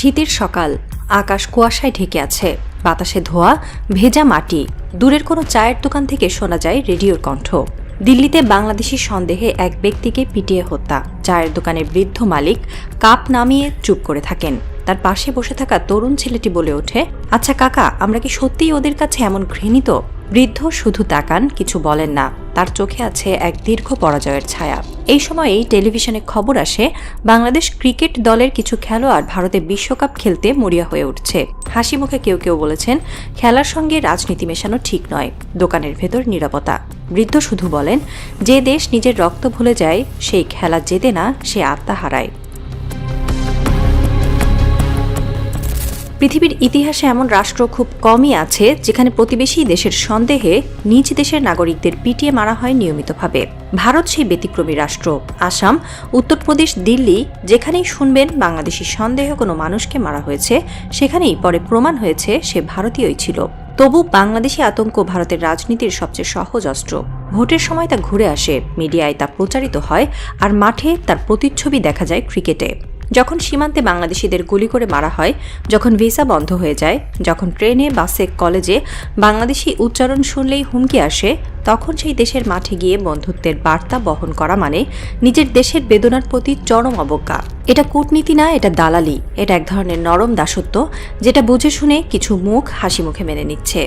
শীতের সকাল, আকাশ কুয়াশায় ঢেকে আছে, বাতাসে ধোয়া, ভেজা মাটি। দূরের কোনো চায়ের দোকান থেকে শোনা যায় রেডিওর কণ্ঠ। দিল্লিতে বাংলাদেশি সন্দেহে এক ব্যক্তিকে পিটিয়ে হত্যা। চায়ের দোকানের বৃদ্ধ মালিক কাপ নামিয়ে চুপ করে থাকেন। তার পাশে বসে থাকা তরুণ ছেলেটি বলে ওঠে, আচ্ছা কাকা, আমরা কি সত্যিই ওদের কাছে এমন ঘৃণিত? বৃদ্ধ শুধু তাকান, কিছু বলেন না। তার চোখে আছে এক দীর্ঘ পরাজয়ের ছায়া। এই সময়েই টেলিভিশনে খবর আসে, বাংলাদেশ ক্রিকেট দলের কিছু খেলোয়াড় ভারতে বিশ্বকাপ খেলতে মরিয়া হয়ে উঠছে। হাসি মুখে কেউ কেউ বলেছেন, খেলার সঙ্গে রাজনীতি মেশানো ঠিক নয়, দোকানের ভেতর নীরবতা। বৃদ্ধ শুধু বলেন, যে দেশ নিজের রক্ত ভুলে যায় সেই খেলা জেতে না, সে আত্মা হারায়। পৃথিবীর ইতিহাসে এমন রাষ্ট্র খুব কমই আছে যেখানে প্রতিবেশী দেশের সন্দেহে নিজ দেশের নাগরিকদের পিটিয়ে মারা হয় নিয়মিতভাবে। ভারত সেই ব্যতিক্রমী রাষ্ট্র। আসাম, উত্তরপ্রদেশ, দিল্লি, যেখানেই শুনবেন বাংলাদেশি সন্দেহে কোনো মানুষকে মারা হয়েছে, সেখানেই পরে প্রমাণ হয়েছে সে ভারতীয়ই ছিল। তবু বাংলাদেশি আতঙ্ক ভারতের রাজনীতির সবচেয়ে সহজ অস্ত্র। ভোটের সময় তা ঘুরে আসে, মিডিয়ায় তা প্রচারিত হয়, আর মাঠে তার প্রতিচ্ছবি দেখা যায় ক্রিকেটে। যখন সীমান্তে বাংলাদেশিদের গুলি করে মারা হয়, যখন ভিসা বন্ধ হয়ে যায়, যখন ট্রেনে, বাসে, কলেজে বাংলাদেশি উচ্চারণ শুনলেই হুমকি আসে, তখন সেই দেশের মাঠে গিয়ে বন্ধুত্বের বার্তা বহন করা মানে নিজের দেশের বেদনার প্রতি চরম অবজ্ঞা। এটা কূটনীতি না, এটা দালালি। এটা এক ধরনের নরম দাসত্ব, যেটা বুঝে শুনে কিছু মুখ হাসি মুখে মেনে নিচ্ছে।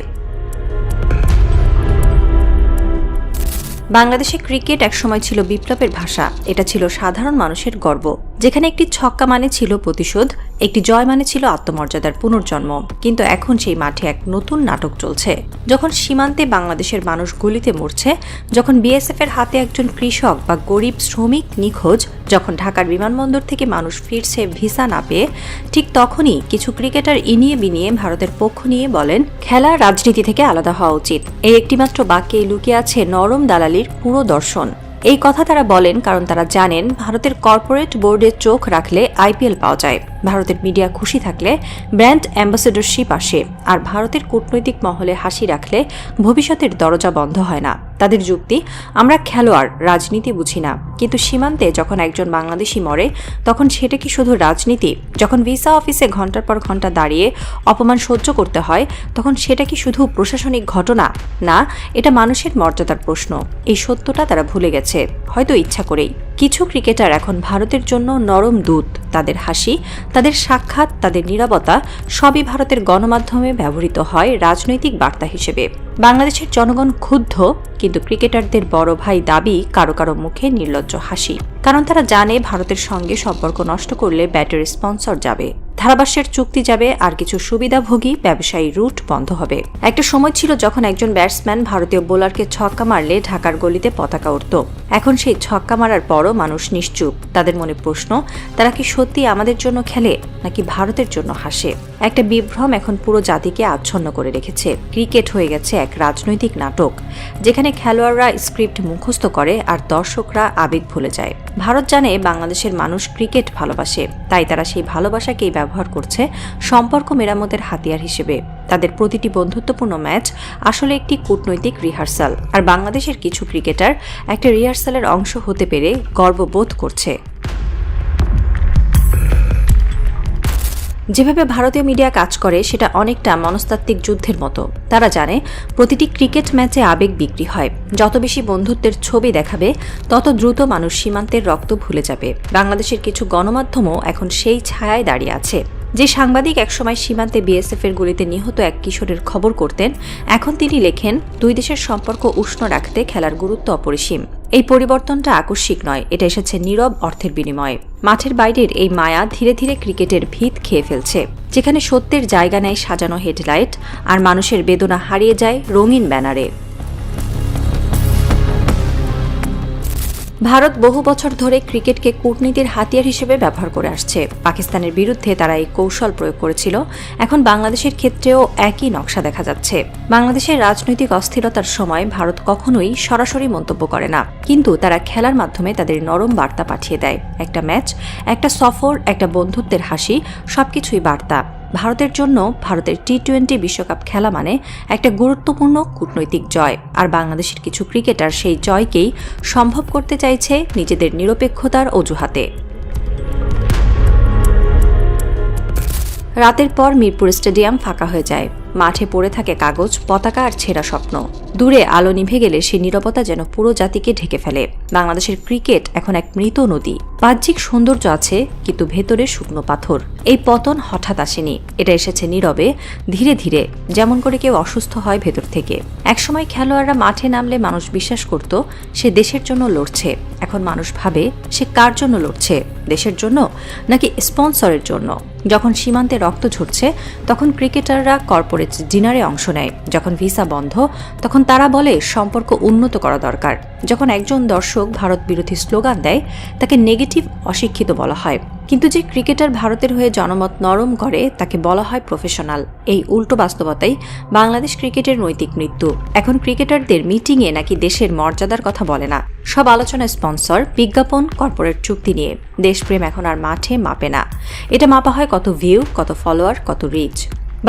বাংলাদেশে ক্রিকেট একসময় ছিল বিপ্লবের ভাষা। এটা ছিল সাধারণ মানুষের গর্ব। যেখানে একটি ছক্কা মানে ছিল প্রতিশোধ, একটি জয় মানে ছিল আত্মমর্যাদার পুনর্জন্ম। কিন্তু এখন সেই মাঠে এক নতুন নাটক চলছে। যখন সীমান্তে বাংলাদেশের মানুষ গুলিতে মরছে, যখন বিএসএফ এর হাতে একজন কৃষক বা গরিব শ্রমিক নিখোঁজ, যখন ঢাকার বিমানবন্দর থেকে মানুষ ফিরছে ভিসা না পেয়ে, ঠিক তখনই কিছু ক্রিকেটার ইনিয়ে বিনিয়ে ভারতের পক্ষ নিয়ে বলেন, খেলা রাজনীতি থেকে আলাদা হওয়া উচিত। এই একটিমাত্র বাক্যে লুকিয়ে আছে নরম দালালির পুরো দর্শন। এই কথা তারা বলেন কারণ তারা জানেন, ভারতের কর্পোরেট বোর্ডে চোখ রাখলে আইপিএল পাওয়া যায়, ভারতের মিডিয়া খুশি থাকলে ব্র্যান্ড অ্যাম্বাসেডরশিপ আসে, আর ভারতের কূটনৈতিক মহলে হাসি রাখলে ভবিষ্যতের দরজা বন্ধ হয় না। তাদের যুক্তি, আমরা খেলোয়াড়, রাজনীতি বুঝি না। কিন্তু সীমান্তে যখন একজন বাংলাদেশি মরে, তখন সেটা কি শুধু রাজনীতি? যখন ভিসা অফিসে ঘন্টার পর ঘন্টা দাঁড়িয়ে অপমান সহ্য করতে হয়, তখন সেটা কি শুধু প্রশাসনিক ঘটনা? না, এটা মানুষের মর্যাদার প্রশ্ন। এই সত্যটা তারা ভুলে গেছে, হয়তো ইচ্ছা করেই। কিছু ক্রিকেটার এখন ভারতের জন্য নরম দূত। তাদের হাসি, তাদের সাক্ষাৎ, তাদের নীরবতা সবই ভারতের গণমাধ্যমে ব্যবহৃত হয় রাজনৈতিক বার্তা হিসেবে। বাংলাদেশের জনগণ ক্ষুব্ধ, কিন্তু ক্রিকেটারদের বড় ভাই দাবি কারো কারো মুখে নির্লজ্জ হাসি। কারণ তারা জানে ভারতের সঙ্গে সম্পর্ক নষ্ট করলে ব্যাটের স্পন্সর যাবে, ধারাভাষ্যের চুক্তি যাবে, আর কিছু সুবিধাভোগী ব্যবসায়ী রুট বন্ধ হবে। একটা সময় ছিল যখন একজন ব্যাটসম্যান ভারতীয় বোলারকে ছক্কা মারলে ঢাকার গলিতে পতাকা উঠত। এখন সেই ছক্কা মারার পরও মানুষ নিশ্চুপ। তাদের মনে প্রশ্ন, তারা কি সত্যি আমাদের জন্য খেলে নাকি ভারতের জন্য হাসে? একটা বিভ্রম এখন পুরো জাতিকে আচ্ছন্ন করে রেখেছে। ক্রিকেট হয়ে গেছে এক রাজনৈতিক নাটক, যেখানে খেলোয়াড়রা স্ক্রিপ্ট মুখস্থ করে আর দর্শকরা আবেগ ভুলে যায়। ভারত জানে বাংলাদেশের মানুষ ক্রিকেট ভালোবাসে, তাই তারা সেই ভালোবাসাকেই ব্যবহার করছে সম্পর্ক মেরামতের হাতিয়ার হিসেবে। তাদের প্রতিটি বন্ধুত্বপূর্ণ ম্যাচ আসলে একটি কূটনৈতিক রিহার্সাল, আর বাংলাদেশের কিছু ক্রিকেটার একটা রিহার্সালের অংশ হতে পেরে গর্ববোধ করছে। যেভাবে ভারতীয় মিডিয়া কাজ করে সেটা অনেকটা মনস্তাত্ত্বিক যুদ্ধের মতো। তারা জানে প্রতিটি ক্রিকেট ম্যাচে আবেগ বিক্রি হয়। যত বেশি বন্ধুত্বের ছবি দেখাবে, তত দ্রুত মানুষ সীমান্তের রক্ত ভুলে যাবে। বাংলাদেশের কিছু গণমাধ্যমও এখন সেই ছায়ায় দাঁড়িয়ে আছে। যে সাংবাদিক একসময় সীমান্তে বিএসএফ এর গুলিতে নিহত এক কিশোরের খবর করতেন, এখন তিনি লেখেন, দুই দেশের সম্পর্ক উষ্ণ রাখতে খেলার গুরুত্ব অপরিসীম। এই পরিবর্তনটা আকস্মিক নয়, এটা এসেছে নীরব অর্থের বিনিময়ে। মাঠের বাইরের এই মায়া ধীরে ধীরে ক্রিকেটের ভিত খেয়ে ফেলছে, যেখানে সত্যের জায়গা নেয় সাজানো হেডলাইট, আর মানুষের বেদনা হারিয়ে যায় রঙিন ব্যানারে। ভারত বহু বছর ধরে ক্রিকেটকে কূটনীতির হাতিয়ার হিসেবে ব্যবহার করে আসছে। পাকিস্তানের বিরুদ্ধে তারা এই কৌশল প্রয়োগ করেছিল। এখন বাংলাদেশের ক্ষেত্রেও একই নকশা দেখা যাচ্ছে। বাংলাদেশের রাজনৈতিক অস্থিরতার সময় ভারত কখনোই সরাসরি মন্তব্য করে না, কিন্তু তারা খেলার মাধ্যমে তাদের নরম বার্তা পাঠিয়ে দেয়। একটা ম্যাচ, একটা সফর, একটা বন্ধুত্বের হাসি, সবকিছুই বার্তা। ভারতের জন্য ভারতের টি-20 বিশ্বকাপ খেলা মানে একটা গুরুত্বপূর্ণ কূটনৈতিক জয়, আর বাংলাদেশের কিছু ক্রিকেটার সেই জয়কেই সম্ভব করতে চাইছে নিজেদের নিরপেক্ষতার অজুহাতে। রাতের পর মিরপুর স্টেডিয়াম ফাঁকা হয়ে যায়। মাঠে পড়ে থাকে কাগজ, পতাকা আর ছেঁড়া স্বপ্ন। দূরে আলো নিভে গেলে সে নীরবতা যেন পুরো জাতিকে ঢেকে ফেলে। বাংলাদেশের ক্রিকেট এখন এক মৃত নদী। বাহ্যিক সৌন্দর্য আছে, কিন্তু ভেতরে শুকনো পাথর। এই পতন হঠাৎ আসেনি, এটা এসেছে নীরবে, ধীরে ধীরে, যেমন করে কেউ অসুস্থ হয় ভেতর থেকে। একসময় খেলোয়াড়রা মাঠে নামলে মানুষ বিশ্বাস করত সে দেশের জন্য লড়ছে। এখন মানুষ ভাবে সে কার জন্য লড়ছে, দেশের জন্য নাকি স্পন্সরের জন্য। যখন সীমান্তে রক্ত ঝরছে তখন ক্রিকেটাররা কর্পোরেট ডিনারে অংশ নেয়। যখন ভিসা বন্ধ তখন তারা বলে সম্পর্ক উন্নত করা দরকার। যখন একজন দর্শক ভারত বিরোধী স্লোগান দেয় তাকে নেগেটিভ, অশিক্ষিত বলা হয়। কিন্তু যে ক্রিকেটার ভারতের হয়ে জনমত নরম করে তাকে বলা হয় প্রফেশনাল। এই উল্টো বাস্তবতাই বাংলাদেশ ক্রিকেটের নৈতিক মৃত্যু। এখন ক্রিকেটারদের মিটিংয়ে নাকি দেশের মর্যাদার কথা বলে না, সব আলোচনা স্পন্সর, বিজ্ঞাপন, কর্পোরেট চুক্তি নিয়ে। দেশপ্রেম এখন আর মাঠে মাপে না, এটা মাপা হয় কত ভিউ, কত ফলোয়ার, কত রিচ।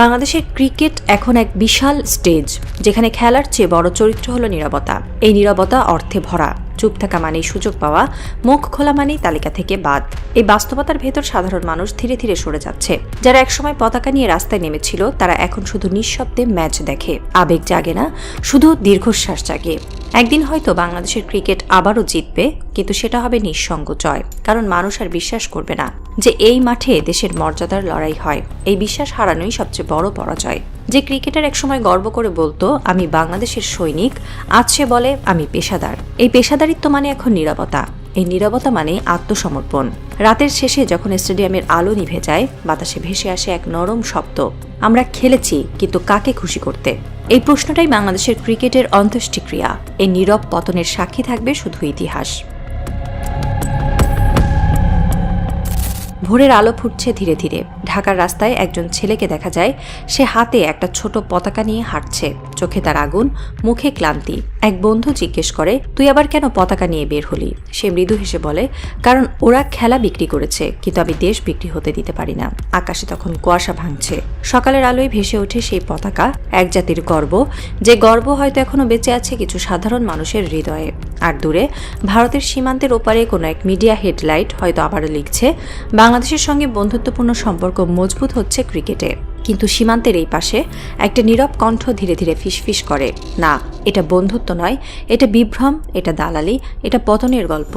বাংলাদেশের ক্রিকেট এখন এক বিশাল স্টেজ, যেখানে খেলার চেয়ে বড় চরিত্র হলো নীরবতা। এই নীরবতা অর্থে ভরা। চুপ থাকা মানেই সুযোগ পাওয়া, মুখ খোলা মানেই তালিকা থেকে বাদ। এই বাস্তবতার ভেতর সাধারণ মানুষ ধীরে ধীরে সরে যাচ্ছে। যারা একসময় পতাকা নিয়ে রাস্তায় নেমেছিল তারা এখন শুধু নিঃশব্দে ম্যাচ দেখে। আবেগ জাগে না, শুধু দীর্ঘশ্বাস জাগে। একদিন হয়তো বাংলাদেশের ক্রিকেট আবারও জিতবে, কিন্তু সেটা হবে নিঃসঙ্গ জয়। কারণ মানুষ আর বিশ্বাস করবে না যে এই মাঠে দেশের মর্যাদার লড়াই হয়। এই বিশ্বাস হারানোই সবচেয়ে বড় পরাজয়। যে ক্রিকেটার একসময় গর্ব করে বলতো আমি বাংলাদেশের সৈনিক, আজ সে বলে আমি পেশাদার। এই পেশাদারিত্ব মানে এখন নীরবতা। এই নীরবতা মানে আত্মসমর্পণ। রাতের শেষে যখন স্টেডিয়ামের আলো নিভে যায়, বাতাসে ভেসে আসে এক নরম শব্দ, আমরা খেলেছি, কিন্তু কাকে খুশি করতে? এই প্রশ্নটাই বাংলাদেশের ক্রিকেটের অন্ত্যেষ্টিক্রিয়া। এই নীরব পতনের সাক্ষী থাকবে শুধু ইতিহাস। ভোরের আলো ফুটছে ধীরে ধীরে। ঢাকার রাস্তায় একজন ছেলেকে দেখা যায়, সে হাতে একটা ছোট পতাকা নিয়ে হাঁটছে। চোখে তার আগুন, মুখে ক্লান্তি। এক বন্ধু জিজ্ঞেস করে, তুই আবার কেন পতাকা নিয়ে বের হলি? সে মৃদু হেসে বলে, কারণ ওরা খেলা বিক্রি করেছে, কিন্তু আমি দেশ বিক্রি হতে দিতে পারি না। আকাশে তখন কুয়াশা ভাঙছে। সকালের আলোয় ভেসে ওঠে সেই পতাকা, এক জাতির গর্ব, যে গর্ব হয়তো এখনো বেঁচে আছে কিছু সাধারণ মানুষের হৃদয়ে। আর দূরে ভারতের সীমান্তের ওপারে কোনো এক মিডিয়া হেডলাইট হয়তো আবারও লিখছে, বাংলাদেশের সঙ্গে বন্ধুত্বপূর্ণ সম্পর্ক মজবুত হচ্ছে ক্রিকেটে। কিন্তু সীমান্তের এই পাশে একটা নীরব কণ্ঠ ধীরে ধীরে ফিসফিস করে, না, এটা বন্ধুত্ব নয়, এটা বিভ্রম, এটা দালালি, এটা পতনের গল্প।